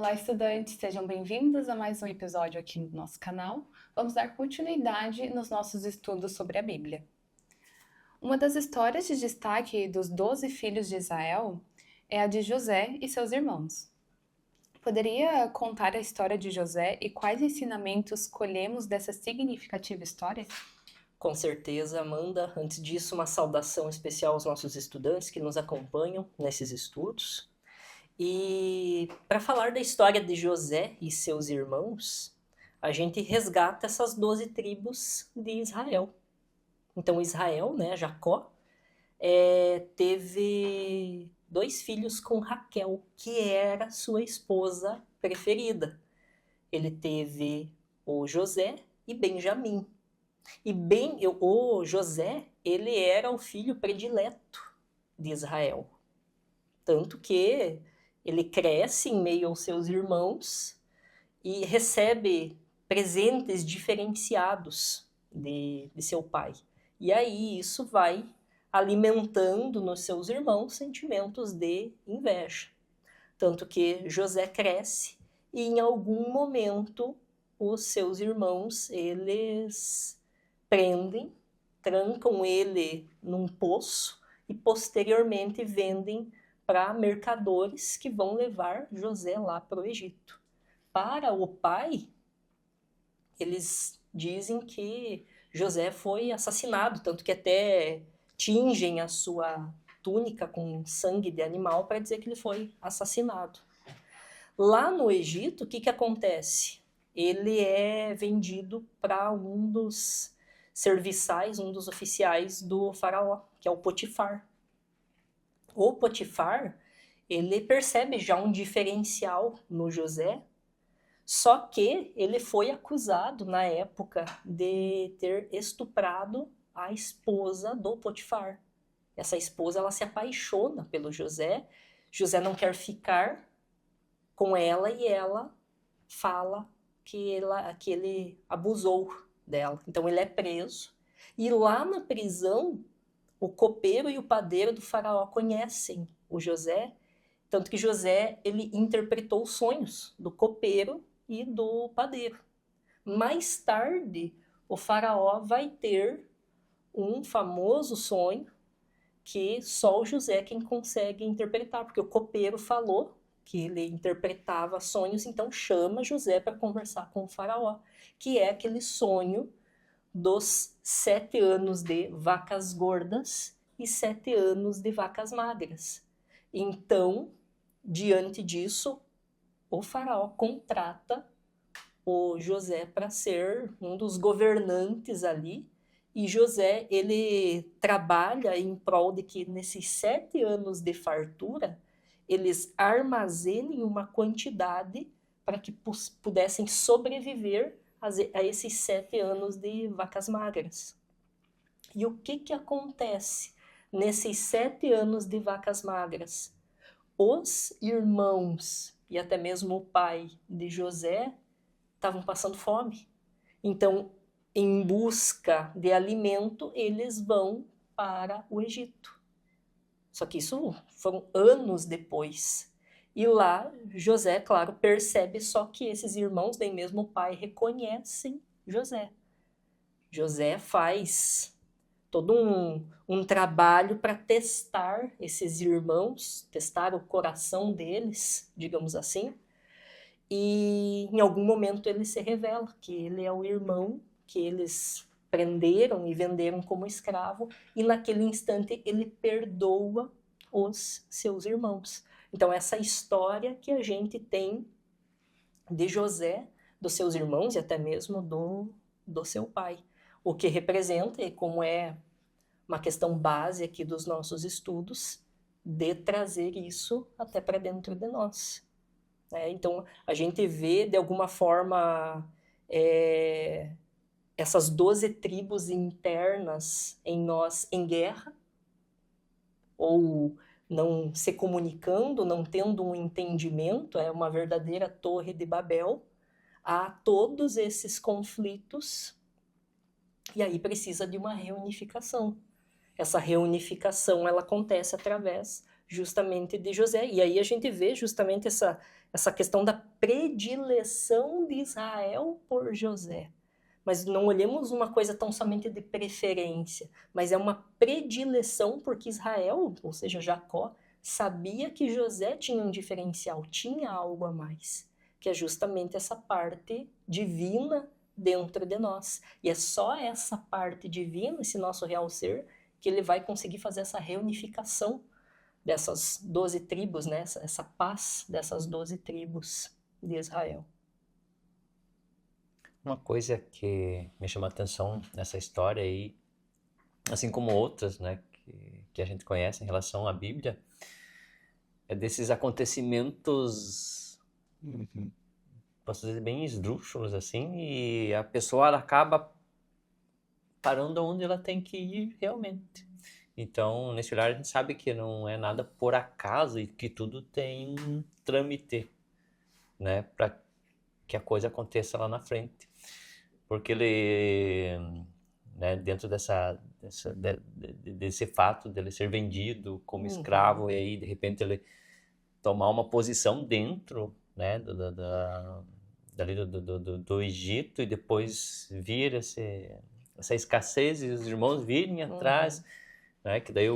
Olá, estudantes, sejam bem-vindos a mais um episódio aqui no nosso canal. Vamos dar continuidade nos nossos estudos sobre a Bíblia. Uma das histórias de destaque dos 12 filhos de Israel é a de José e seus irmãos. Poderia contar a história de José e quais ensinamentos colhemos dessa significativa história? Com certeza, Amanda. Antes disso, uma saudação especial aos nossos estudantes que nos acompanham nesses estudos. E para falar da história de José e seus irmãos, a gente resgata essas 12 tribos de Israel. Então, Israel, Jacó, teve 2 filhos com Raquel, que era sua esposa preferida. Ele teve o José e Benjamim. O José, ele era o filho predileto de Israel. Tanto que ele cresce em meio aos seus irmãos e recebe presentes diferenciados de seu pai. E aí isso vai alimentando nos seus irmãos sentimentos de inveja. Tanto que José cresce e em algum momento os seus irmãos, eles prendem, trancam ele num poço e posteriormente vendem para mercadores que vão levar José lá para o Egito. Para o pai, eles dizem que José foi assassinado, tanto que até tingem a sua túnica com sangue de animal para dizer que ele foi assassinado. Lá no Egito, o que acontece? Ele é vendido para um dos serviçais, um dos oficiais do faraó, que é o Potifar. O Potifar, ele percebe já um diferencial no José, só que ele foi acusado na época de ter estuprado a esposa do Potifar. Essa esposa, ela se apaixona pelo José, José não quer ficar com ela e ela fala que ele abusou dela. Então ele é preso e lá na prisão o copeiro e o padeiro do faraó conhecem o José, tanto que José ele interpretou os sonhos do copeiro e do padeiro. Mais tarde o faraó vai ter um famoso sonho que só o José quem consegue interpretar, porque o copeiro falou que ele interpretava sonhos, então chama José para conversar com o faraó, que é aquele sonho dos 7 anos de vacas gordas e 7 anos de vacas magras. Então, diante disso, o faraó contrata o José para ser um dos governantes ali, e José, ele trabalha em prol de que nesses 7 anos de fartura, eles armazenem uma quantidade para que pudessem sobreviver a esses 7 anos de vacas magras. E o que acontece nesses 7 anos de vacas magras? Os irmãos e até mesmo o pai de José estavam passando fome. Então, em busca de alimento, eles vão para o Egito. Só que isso foram anos depois. E lá, José, claro, percebe só que esses irmãos, nem mesmo o pai, reconhecem José. José faz todo um trabalho para testar esses irmãos, testar o coração deles, digamos assim. E em algum momento ele se revela que ele é o irmão que eles prenderam e venderam como escravo, e naquele instante ele perdoa os seus irmãos. Então essa história que a gente tem de José, dos seus irmãos e até mesmo do seu pai, o que representa, e como é uma questão base aqui dos nossos estudos, de trazer isso até para dentro de nós. Então a gente vê de alguma forma essas 12 tribos internas em nós em guerra, ou não se comunicando, não tendo um entendimento, é uma verdadeira torre de Babel. Há todos esses conflitos e aí precisa de uma reunificação. Essa reunificação ela acontece através justamente de José. E aí a gente vê justamente essa questão da predileção de Israel por José. Mas não olhemos uma coisa tão somente de preferência, mas é uma predileção porque Israel, ou seja, Jacó, sabia que José tinha um diferencial, tinha algo a mais, que é justamente essa parte divina dentro de nós. E é só essa parte divina, esse nosso real ser, que ele vai conseguir fazer essa reunificação dessas 12 tribos, né? Essa paz dessas 12 tribos de Israel. Uma coisa que me chama a atenção nessa história aí, assim como outras, né, que a gente conhece em relação à Bíblia, é desses acontecimentos, posso dizer, bem esdrúxulos, assim, e a pessoa ela acaba parando onde ela tem que ir realmente. Então, nesse olhar, a gente sabe que não é nada por acaso e que tudo tem um trâmite, né, para que a coisa aconteça lá na frente. Porque ele, né, dentro desse fato dele ser vendido como escravo e aí, de repente, ele tomar uma posição dentro, né, do Egito e depois vir essa escassez e os irmãos virem atrás, né, que daí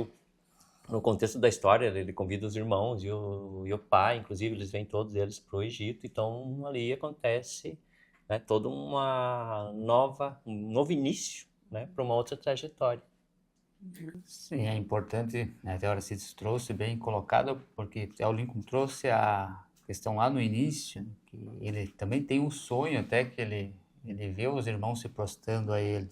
no contexto da história ele convida os irmãos e o pai, inclusive eles vêm todos eles para o Egito, então ali acontece, né, todo um novo início, né, para uma outra trajetória. Sim, é importante, né, até a Oracides trouxe bem colocado, porque o Lincoln trouxe a questão lá no início, que ele também tem um sonho até que ele vê os irmãos se prostrando a ele,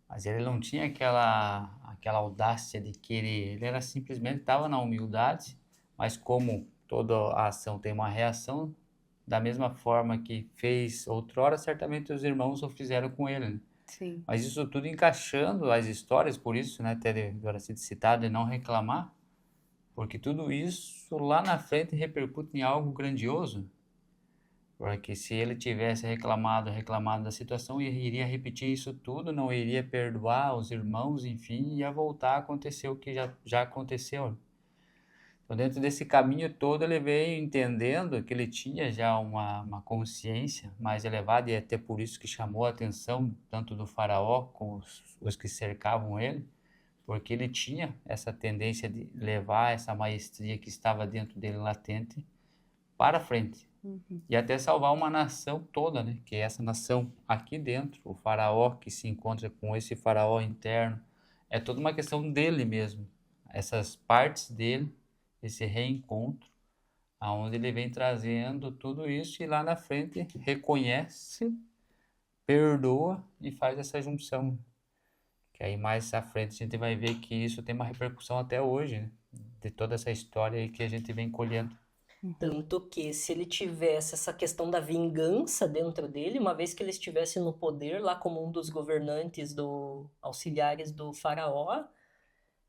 mas ele não tinha aquela audácia de querer, ele era simplesmente, estava na humildade, mas como toda a ação tem uma reação, da mesma forma que fez outrora, certamente os irmãos o fizeram com ele, né? Sim. Mas isso tudo encaixando as histórias, por isso, né, até agora sido citado, e não reclamar, porque tudo isso lá na frente repercute em algo grandioso. Porque se ele tivesse reclamado da situação, ele iria repetir isso tudo, não iria perdoar os irmãos, enfim, ia voltar a acontecer o que já aconteceu. Então, dentro desse caminho todo, ele veio entendendo que ele tinha já uma consciência mais elevada, e até por isso que chamou a atenção tanto do faraó como os que cercavam ele, porque ele tinha essa tendência de levar essa maestria que estava dentro dele latente para frente. E até salvar uma nação toda, né? Que é essa nação aqui dentro, o faraó que se encontra com esse faraó interno, é toda uma questão dele mesmo, essas partes dele, esse reencontro, aonde ele vem trazendo tudo isso e lá na frente reconhece, perdoa e faz essa junção. Que aí mais à frente a gente vai ver que isso tem uma repercussão até hoje, né? De toda essa história aí que a gente vem colhendo. Tanto que se ele tivesse essa questão da vingança dentro dele, uma vez que ele estivesse no poder lá como um dos governantes auxiliares do faraó,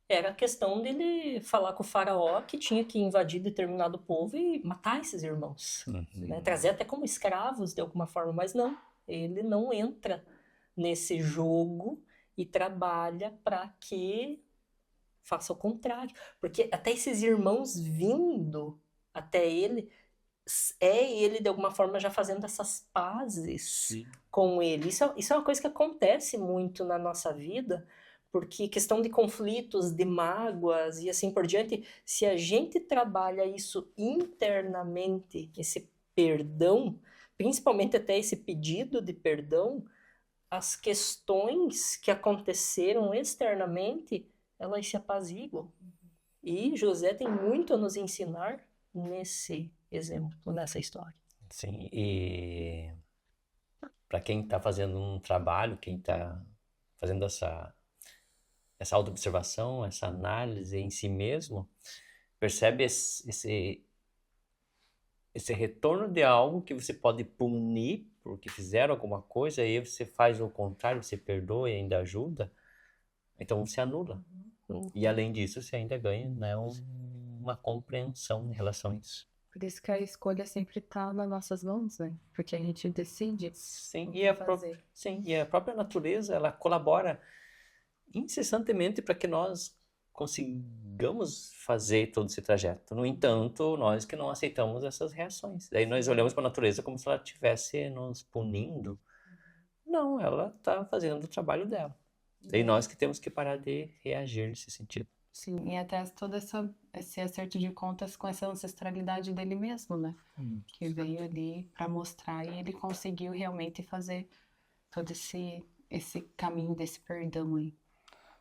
era a questão dele falar com o faraó que tinha que invadir determinado povo e matar esses irmãos, né? Trazer até como escravos de alguma forma, mas não, ele não entra nesse jogo e trabalha para que faça o contrário, porque até esses irmãos vindo até ele, é ele de alguma forma já fazendo essas pazes com ele. Isso é uma coisa que acontece muito na nossa vida, porque questão de conflitos, de mágoas e assim por diante, se a gente trabalha isso internamente, esse perdão, principalmente até esse pedido de perdão, as questões que aconteceram externamente, elas se apaziguam. E José tem muito a nos ensinar nesse exemplo, nessa história. Sim, e para quem está fazendo um trabalho, quem está fazendo essa autoobservação, essa análise em si mesmo, percebe esse retorno de algo que você pode punir porque fizeram alguma coisa, e aí você faz o contrário, você perdoa e ainda ajuda, então você anula. E além disso, você ainda ganha, né, uma compreensão em relação a isso. Por isso que a escolha sempre está nas nossas mãos, né? Porque a gente decide Sim, o que fazer. e a própria natureza, ela colabora incessantemente para que nós consigamos fazer todo esse trajeto. No entanto, nós que não aceitamos essas reações. Daí nós olhamos para a natureza como se ela estivesse nos punindo. Não, ela está fazendo o trabalho dela. Daí nós que temos que parar de reagir nesse sentido. Sim, e até todo esse acerto de contas com essa ancestralidade dele mesmo, né? Que veio ali para mostrar e ele conseguiu realmente fazer todo esse caminho desse perdão aí.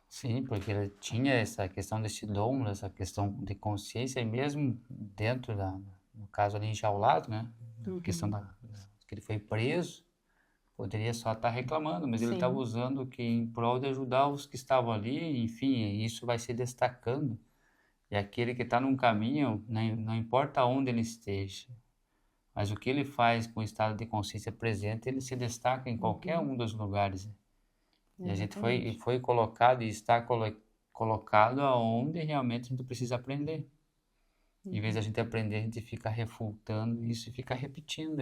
Sim, porque ele tinha essa questão desse dom, essa questão de consciência, e mesmo dentro no caso ali enjaulado, né? A questão que ele foi preso, poderia só estar reclamando, mas ele Sim. estava usando que em prol de ajudar os que estavam ali, enfim, isso vai se destacando. E aquele que está num caminho, né, não importa onde ele esteja, mas o que ele faz com o estado de consciência presente, ele se destaca em qualquer um dos lugares. E a gente foi colocado e está colocado aonde realmente a gente precisa aprender. Em vez de a gente aprender, a gente fica refutando isso e fica repetindo.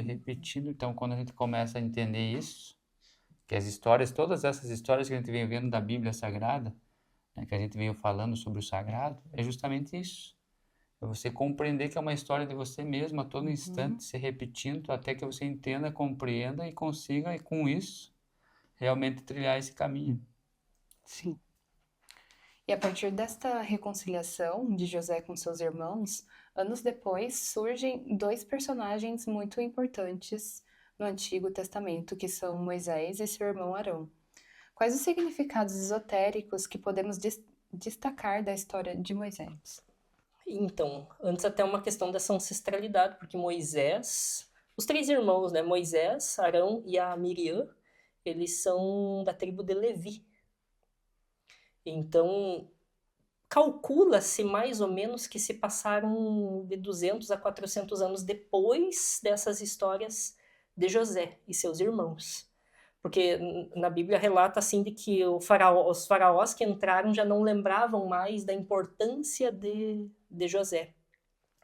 Então, quando a gente começa a entender isso, que as histórias, todas essas histórias que a gente vem vendo da Bíblia Sagrada, né, que a gente veio falando sobre o sagrado, é justamente isso. É você compreender que é uma história de você mesmo a todo instante, se repetindo até que você entenda, compreenda e consiga, e com isso, realmente trilhar esse caminho. Sim. E a partir desta reconciliação de José com seus irmãos, anos depois surgem dois personagens muito importantes no Antigo Testamento, que são Moisés e seu irmão Arão. Quais os significados esotéricos que podemos destacar da história de Moisés? Então, antes até uma questão dessa ancestralidade, porque Moisés, os três irmãos, né, Moisés, Arão e a Miriam, eles são da tribo de Levi. Então, calcula-se mais ou menos que se passaram de 200 a 400 anos depois dessas histórias de José e seus irmãos. Porque na Bíblia relata assim de que os faraós que entraram já não lembravam mais da importância de José.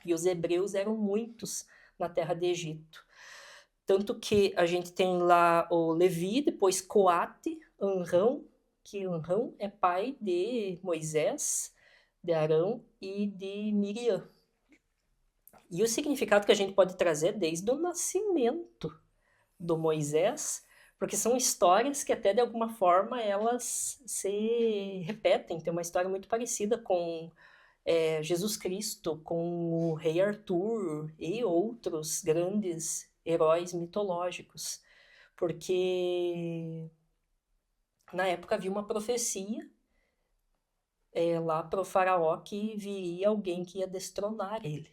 E os hebreus eram muitos na terra de Egito. Tanto que a gente tem lá o Levi, depois Coate, Amrão, que Amrão é pai de Moisés, de Arão e de Miriam. E o significado que a gente pode trazer desde o nascimento do Moisés, porque são histórias que até de alguma forma elas se repetem. Tem uma história muito parecida com Jesus Cristo, com o rei Arthur e outros grandes heróis mitológicos, porque na época havia uma profecia lá para o faraó que viria alguém que ia destronar ele.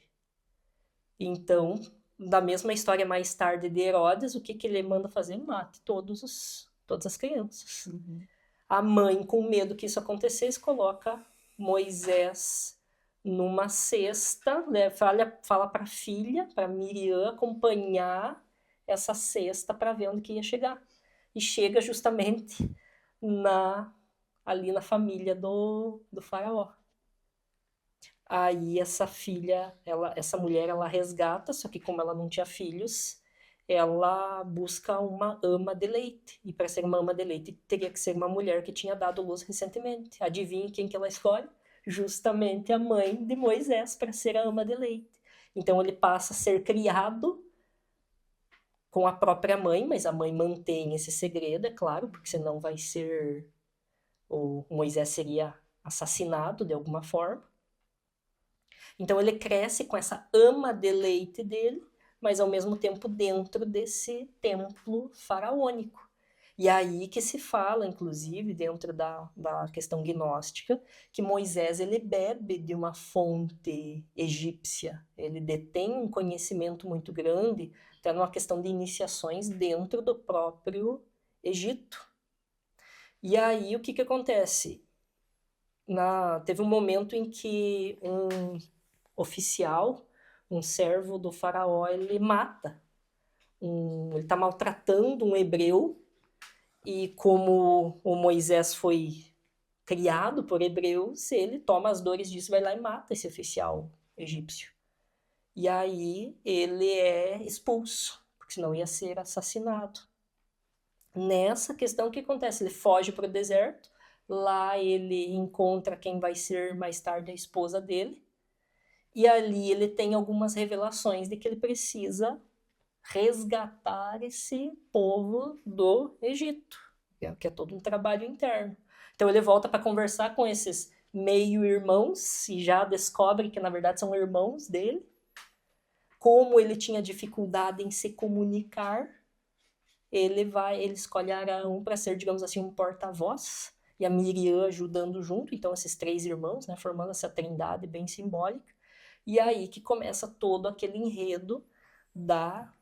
Então, da mesma história mais tarde de Herodes, o que ele manda fazer? Mate todas as crianças. A mãe, com medo que isso acontecesse, coloca Moisés numa cesta, né? Fala para a filha, para Miriam, acompanhar essa cesta para ver onde que ia chegar. E chega justamente ali na família do faraó. Aí essa filha, essa mulher, ela resgata, só que como ela não tinha filhos, ela busca uma ama de leite. E para ser uma ama de leite, teria que ser uma mulher que tinha dado luz recentemente. Adivinha quem que ela escolhe? Justamente a mãe de Moisés para ser a ama de leite. Então ele passa a ser criado com a própria mãe, mas a mãe mantém esse segredo, é claro, porque senão vai ser... o Moisés seria assassinado de alguma forma. Então ele cresce com essa ama de leite dele, mas ao mesmo tempo dentro desse templo faraônico. E aí que se fala, inclusive, dentro da questão gnóstica, que Moisés ele bebe de uma fonte egípcia. Ele detém um conhecimento muito grande, até numa questão de iniciações dentro do próprio Egito. E aí o que acontece? Teve um momento em que um oficial, um servo do faraó, ele mata. Ele está maltratando um hebreu, e como o Moisés foi criado por hebreus, ele toma as dores disso, vai lá e mata esse oficial egípcio. E aí ele é expulso, porque senão ia ser assassinado. Nessa questão, o que acontece? Ele foge para o deserto, Lá ele encontra quem vai ser mais tarde a esposa dele. E ali ele tem algumas revelações de que ele precisa resgatar esse povo do Egito, que é todo um trabalho interno. Então ele volta para conversar com esses meio-irmãos e já descobre que na verdade são irmãos dele. Como ele tinha dificuldade em se comunicar, ele escolhe Arão para ser, digamos assim, um porta-voz, e a Miriam ajudando junto, então esses 3 irmãos, né, formando essa trindade bem simbólica. E aí que começa todo aquele enredo da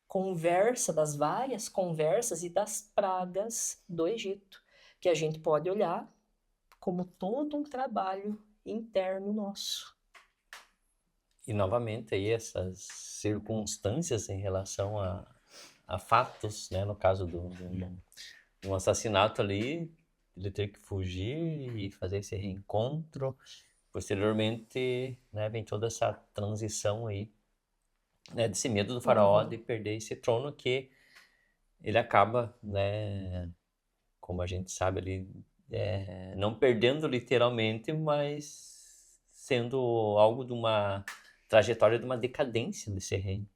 conversa, das várias conversas e das pragas do Egito, que a gente pode olhar como todo um trabalho interno nosso. E novamente aí essas circunstâncias em relação a fatos, né? No caso do assassinato ali, ele ter que fugir e fazer esse reencontro. Posteriormente, né, vem toda essa transição aí, né, desse medo do faraó de perder esse trono que ele acaba, né, como a gente sabe ali, não perdendo literalmente, mas sendo algo de uma trajetória de uma decadência desse reino.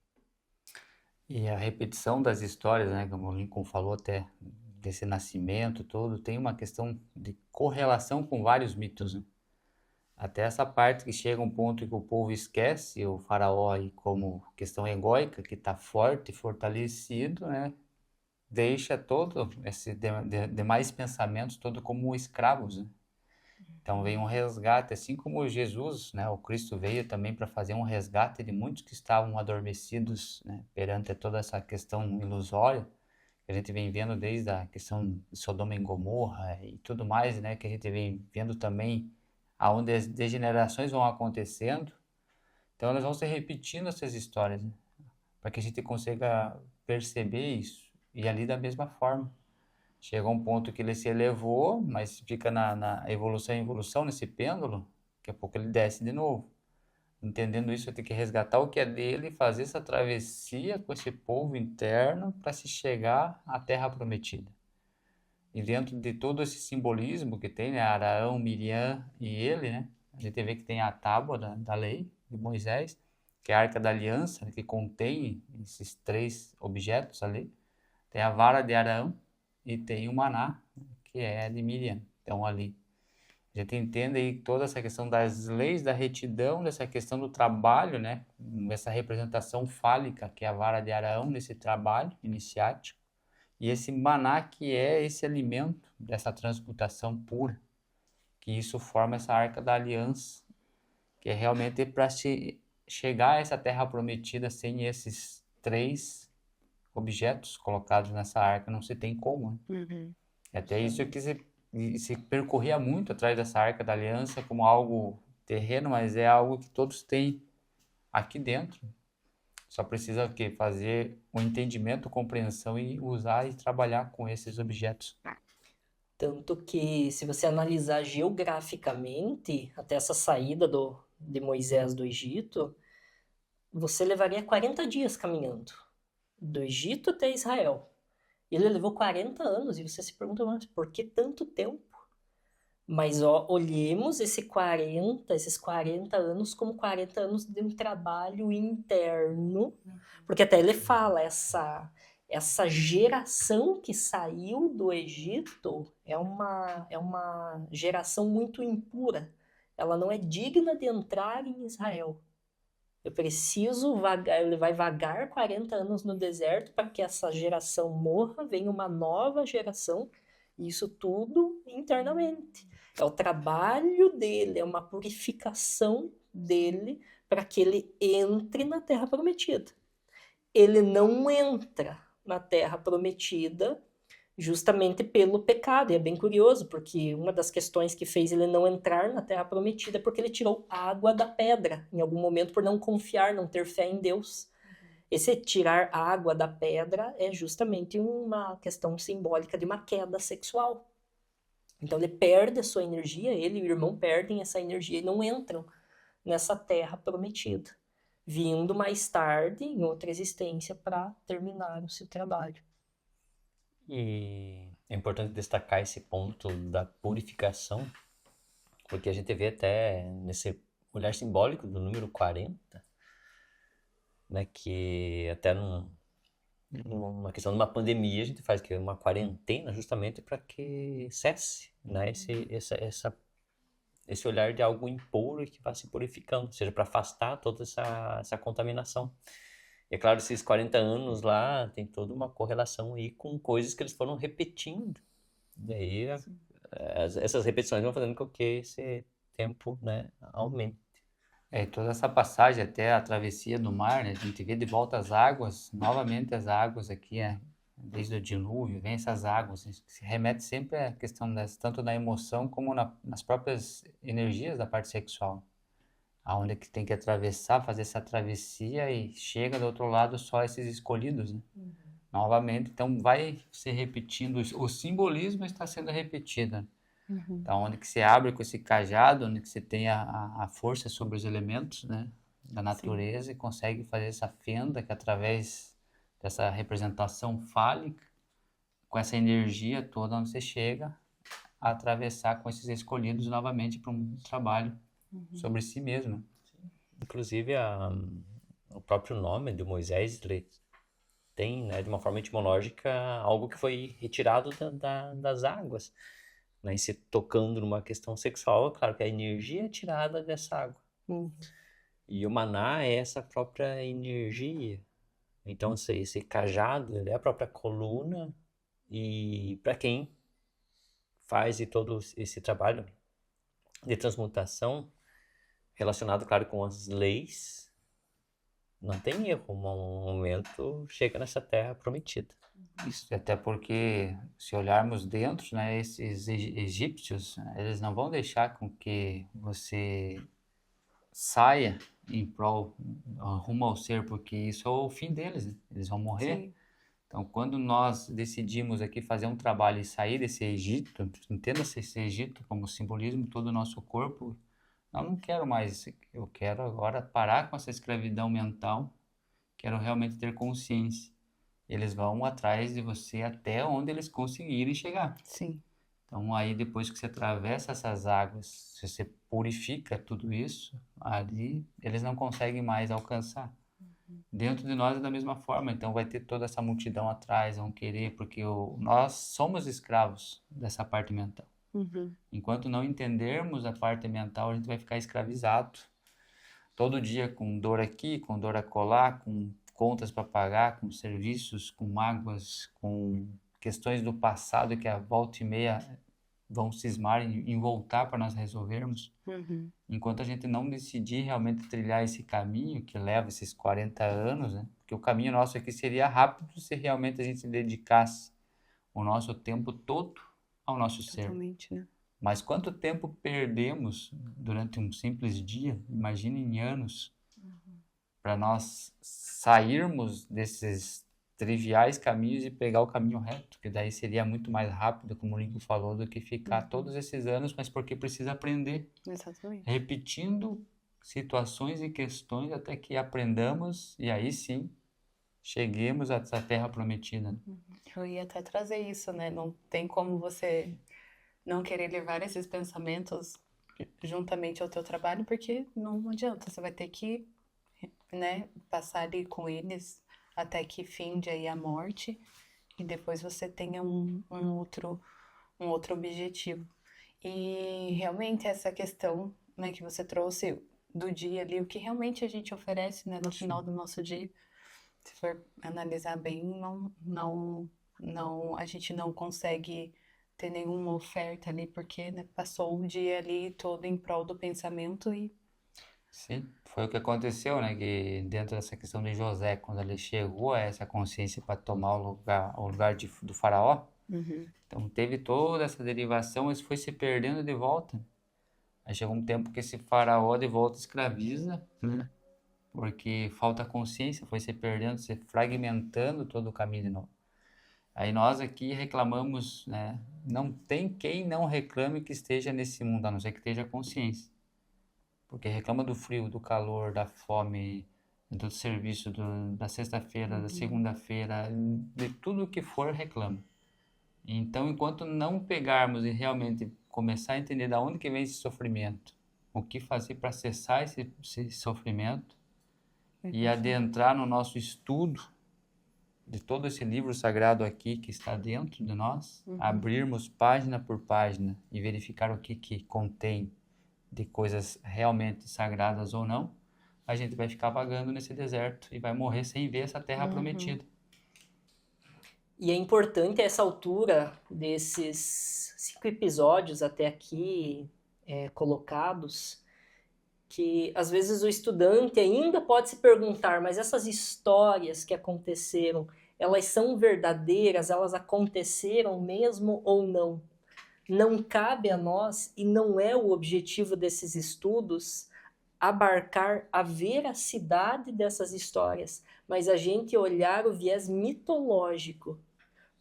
E a repetição das histórias, né, como o Lincoln falou até, desse nascimento todo, tem uma questão de correlação com vários mitos, né? Até essa parte que chega um ponto em que o povo esquece o faraó aí como questão egóica, que está forte e fortalecido, né? Deixa todo esse demais pensamentos todo como escravos, né? Então vem um resgate, assim como Jesus, né? O Cristo veio também para fazer um resgate de muitos que estavam adormecidos, né? Perante toda essa questão ilusória que a gente vem vendo desde a questão de Sodoma e Gomorra e tudo mais, né? Que a gente vem vendo também aonde as degenerações vão acontecendo. Então elas vão se repetindo essas histórias, né? Para que a gente consiga perceber isso e ali da mesma forma. Chega um ponto que ele se elevou, mas fica na evolução, nesse pêndulo, daqui a pouco ele desce de novo. Entendendo isso, eu tenho que resgatar o que é dele e fazer essa travessia com esse povo interno para se chegar à Terra Prometida. E dentro de todo esse simbolismo que tem, né, Arão, Miriam e ele, né, a gente vê que tem a tábua da lei de Moisés, que é a Arca da Aliança, né, que contém esses 3 objetos ali. Tem a vara de Arão e tem o maná, que é de Miriam. Então ali a gente entende aí toda essa questão das leis da retidão, dessa questão do trabalho, né, essa representação fálica que é a vara de Arão nesse trabalho iniciático. E esse maná que é esse alimento dessa transmutação pura, que isso forma essa Arca da Aliança, que é realmente para se chegar a essa terra prometida sem esses 3 objetos colocados nessa arca, não se tem como. Né? É até isso que se percorria muito atrás dessa Arca da Aliança como algo terreno, mas é algo que todos têm aqui dentro. Só precisa o quê? Fazer um entendimento, compreensão e usar e trabalhar com esses objetos. Tanto que, se você analisar geograficamente, até essa saída de Moisés do Egito, você levaria 40 dias caminhando. Do Egito até Israel. Ele levou 40 anos, e você se pergunta, mas por que tanto tempo? Mas olhemos esses 40 anos como 40 anos de um trabalho interno, porque até ele fala, essa geração que saiu do Egito é uma geração muito impura. Ela não é digna de entrar em Israel. Eu preciso vagar, ele vai vagar 40 anos no deserto para que essa geração morra, venha uma nova geração, e isso tudo internamente. É o trabalho dele, é uma purificação dele para que ele entre na Terra Prometida. Ele não entra na Terra Prometida justamente pelo pecado. E é bem curioso, porque uma das questões que fez ele não entrar na Terra Prometida é porque ele tirou água da pedra, em algum momento, por não confiar, não ter fé em Deus. Esse tirar água da pedra é justamente uma questão simbólica de uma queda sexual. Então ele perde a sua energia, ele e o irmão perdem essa energia e não entram nessa Terra Prometida, vindo mais tarde, em outra existência, para terminar o seu trabalho. E é importante destacar esse ponto da purificação, porque a gente vê até nesse olhar simbólico do número 40, né, que até numa questão de uma pandemia a gente faz que uma quarentena justamente para que cesse, né, esse olhar de algo impuro e que vá se purificando, ou seja, para afastar toda essa contaminação. E é claro, esses 40 anos lá tem toda uma correlação aí com coisas que eles foram repetindo. E aí essas repetições vão fazendo com que esse tempo, né, aumente. É, toda essa passagem até a travessia do mar, né? A gente vê de volta as águas, novamente as águas aqui, desde o dilúvio, vem essas águas, se remete sempre à questão tanto da emoção como nas próprias energias da parte sexual, aonde que tem que atravessar, fazer essa travessia e chega do outro lado só esses escolhidos, né? Novamente, então vai se repetindo, o simbolismo está sendo repetido, né? Então, onde que você abre com esse cajado, onde que você tem a força sobre os elementos, né, da natureza e consegue fazer essa fenda que através dessa representação fálica, com essa energia toda, onde você chega a atravessar com esses escolhidos novamente para um trabalho sobre si mesmo, né? Inclusive, o próprio nome de Moisés, ele tem, né, de uma forma etimológica, algo que foi retirado das águas, né, e se tocando numa questão sexual, é claro que a energia é tirada dessa água. E o maná é essa própria energia. Então, esse cajado, ele é a própria coluna, e para quem faz todo esse trabalho de transmutação, relacionado, claro, com as leis, não tem erro, um momento chega nessa terra prometida. Isso, até porque se olharmos dentro, né, esses egípcios, eles não vão deixar com que você saia em prol, rumo ao ser, porque isso é o fim deles, né? Eles vão morrer. Sim. Então, quando nós decidimos aqui fazer um trabalho e sair desse Egito, entenda-se esse Egito como simbolismo todo o nosso corpo, eu não quero mais, eu quero agora parar com essa escravidão mental, quero realmente ter consciência. Eles vão atrás de você até onde eles conseguirem chegar. Sim. Então, aí depois que você atravessa essas águas, se você purifica tudo isso, ali eles não conseguem mais alcançar. Dentro de nós é da mesma forma, então vai ter toda essa multidão atrás, vão querer, porque nós somos escravos dessa parte mental. Enquanto não entendermos a parte mental, a gente vai ficar escravizado. Todo dia com dor aqui, com dor acolá, com contas para pagar, com serviços, com mágoas, com questões do passado que a volta e meia vão cismar em voltar para nós resolvermos. Enquanto a gente não decidir realmente trilhar esse caminho que leva esses 40 anos, né? Porque o caminho nosso aqui seria rápido se realmente a gente dedicasse o nosso tempo todo ao nosso ser. Totalmente, né? Mas quanto tempo perdemos durante um simples dia, imagine em anos, para nós sairmos desses triviais caminhos e pegar o caminho reto, que daí seria muito mais rápido, como o Lincoln falou, do que ficar todos esses anos, mas porque precisa aprender, Exatamente. repetindo situações e questões até que aprendamos e aí sim cheguemos a essa terra prometida. Eu ia até trazer isso, né? Não tem como você não querer levar esses pensamentos juntamente ao teu trabalho, porque não adianta, você vai ter que, né, passar ali com eles até que finde aí a morte e depois você tenha um outro objetivo. E realmente essa questão, né, que você trouxe do dia ali, o que realmente a gente oferece, né, no final do nosso dia, se for analisar bem, a gente não consegue ter nenhuma oferta ali, porque, né, passou o dia ali todo em prol do pensamento e Sim, foi o que aconteceu, né? Que dentro dessa questão de José, quando ele chegou a essa consciência para tomar o lugar do faraó, então teve toda essa derivação, mas foi se perdendo de volta. Aí chegou um tempo que esse faraó de volta escraviza, porque falta consciência, foi se perdendo, se fragmentando todo o caminho de novo. Aí nós aqui reclamamos, né? Não tem quem não reclame que esteja nesse mundo, a não ser que esteja consciência. Porque reclama do frio, do calor, da fome, do serviço, da sexta-feira, da segunda-feira, de tudo que for reclama. Então, enquanto não pegarmos e realmente começar a entender de onde que vem esse sofrimento, o que fazer para cessar esse sofrimento e adentrar no nosso estudo de todo esse livro sagrado aqui que está dentro de nós, abrirmos página por página e verificar o que contém de coisas realmente sagradas ou não, a gente vai ficar vagando nesse deserto e vai morrer sem ver essa terra prometida. E é importante a essa altura desses 5 episódios até aqui colocados, que às vezes o estudante ainda pode se perguntar, mas essas histórias que aconteceram, elas são verdadeiras? Elas aconteceram mesmo ou não? Não cabe a nós, e não é o objetivo desses estudos, abarcar a veracidade dessas histórias, mas a gente olhar o viés mitológico.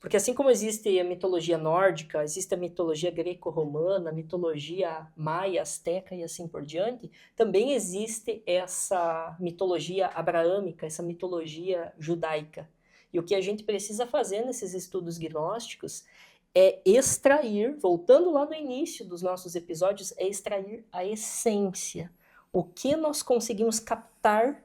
Porque assim como existe a mitologia nórdica, existe a mitologia greco-romana, a mitologia maia, asteca e assim por diante, também existe essa mitologia abraâmica, essa mitologia judaica. E o que a gente precisa fazer nesses estudos gnósticos é extrair, voltando lá no início dos nossos episódios, é extrair a essência. O que nós conseguimos captar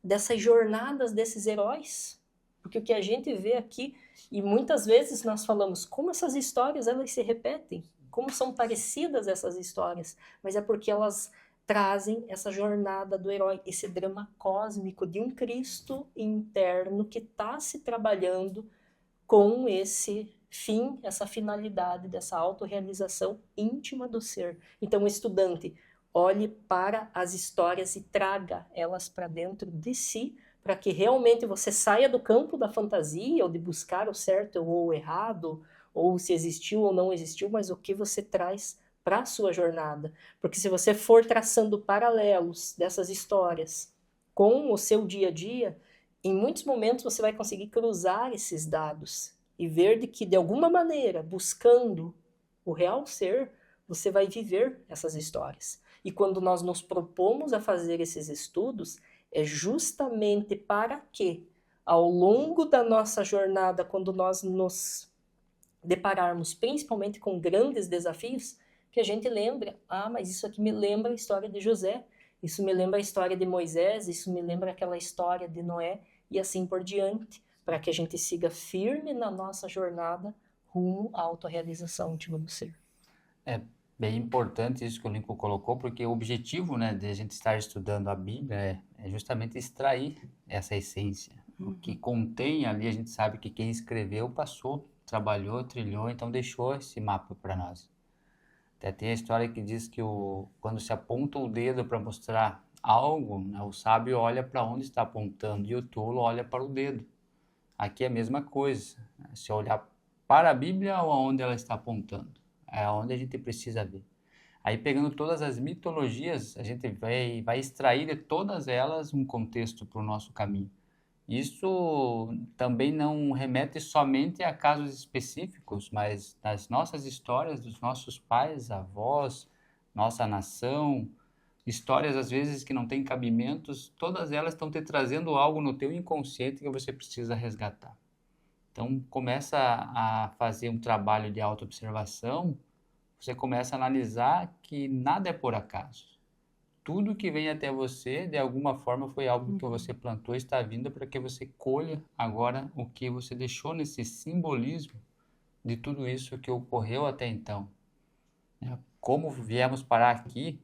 dessas jornadas desses heróis? Porque o que a gente vê aqui, e muitas vezes nós falamos como essas histórias elas se repetem, como são parecidas essas histórias, mas é porque elas trazem essa jornada do herói, esse drama cósmico de um Cristo interno que está se trabalhando com esse fim, essa finalidade dessa autorrealização íntima do ser. Então o estudante olhe para as histórias e traga elas para dentro de si, para que realmente você saia do campo da fantasia, ou de buscar o certo ou o errado, ou se existiu ou não existiu, mas o que você traz para a sua jornada. Porque se você for traçando paralelos dessas histórias com o seu dia a dia, em muitos momentos você vai conseguir cruzar esses dados e ver de que, de alguma maneira, buscando o real ser, você vai viver essas histórias. E quando nós nos propomos a fazer esses estudos, é justamente para que, ao longo da nossa jornada, quando nós nos depararmos principalmente com grandes desafios, que a gente lembre, mas isso aqui me lembra a história de José, isso me lembra a história de Moisés, isso me lembra aquela história de Noé, e assim por diante, para que a gente siga firme na nossa jornada rumo à autorrealização íntima do ser. É bem importante isso que o Lincoln colocou, porque o objetivo, né, de a gente estar estudando a Bíblia é justamente extrair essa essência. O que contém ali, a gente sabe que quem escreveu passou, trabalhou, trilhou, então deixou esse mapa para nós. Até tem a história que diz que quando se aponta o dedo para mostrar algo, né, o sábio olha para onde está apontando e o tolo olha para o dedo. Aqui é a mesma coisa, né? Se olhar para a Bíblia ou aonde ela está apontando, é aonde a gente precisa ver. Aí pegando todas as mitologias, a gente vai extrair de todas elas um contexto para o nosso caminho. Isso também não remete somente a casos específicos, mas das nossas histórias, dos nossos pais, avós, nossa nação, histórias às vezes que não têm cabimentos, todas elas estão te trazendo algo no teu inconsciente que você precisa resgatar. Então começa a fazer um trabalho de autoobservação, você começa a analisar que nada é por acaso. Tudo que vem até você, de alguma forma, foi algo que você plantou e está vindo para que você colha agora o que você deixou nesse simbolismo de tudo isso que ocorreu até então. Como viemos parar aqui,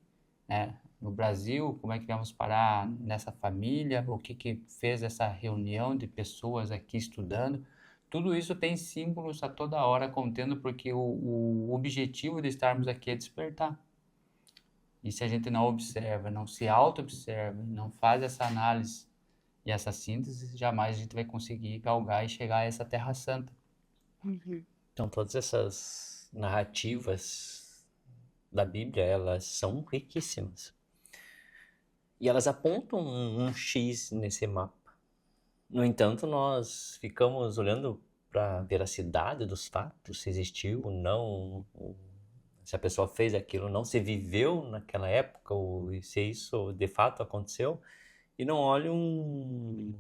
né, no Brasil, como é que viemos parar nessa família, o que fez essa reunião de pessoas aqui estudando. Tudo isso tem símbolos a toda hora contendo, porque o objetivo de estarmos aqui é despertar. E se a gente não observa, não se auto-observa, não faz essa análise e essa síntese, jamais a gente vai conseguir galgar e chegar a essa Terra Santa. Então, todas essas narrativas da Bíblia, elas são riquíssimas. E elas apontam um X nesse mapa. No entanto, nós ficamos olhando para a veracidade dos fatos, se existiu ou não, se a pessoa fez aquilo, não se viveu naquela época, ou se isso de fato aconteceu, e não olham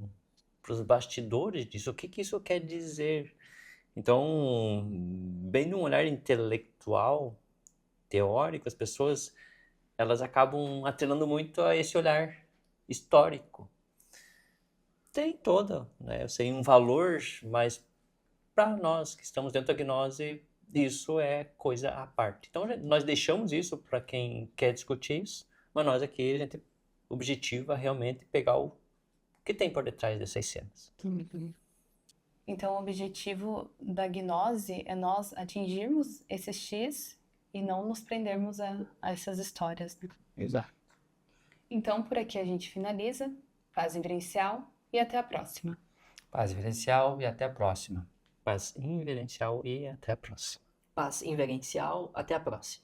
para os bastidores disso, o que isso quer dizer. Então, bem num olhar intelectual, teórico, as pessoas elas acabam atrelando muito a esse olhar histórico. Tem toda, né? Eu sei um valor, mas para nós que estamos dentro da gnose, isso é coisa à parte. Então nós deixamos isso para quem quer discutir isso, mas nós aqui a gente objetiva realmente pegar o que tem por detrás dessas cenas. Então, o objetivo da gnose é nós atingirmos esse X e não nos prendermos a essas histórias, né? Exato. Então, por aqui a gente finaliza. Paz inverencial e até a próxima. Paz reverencial e até a próxima. Paz inverencial e até a próxima. Paz inverencial, até a próxima.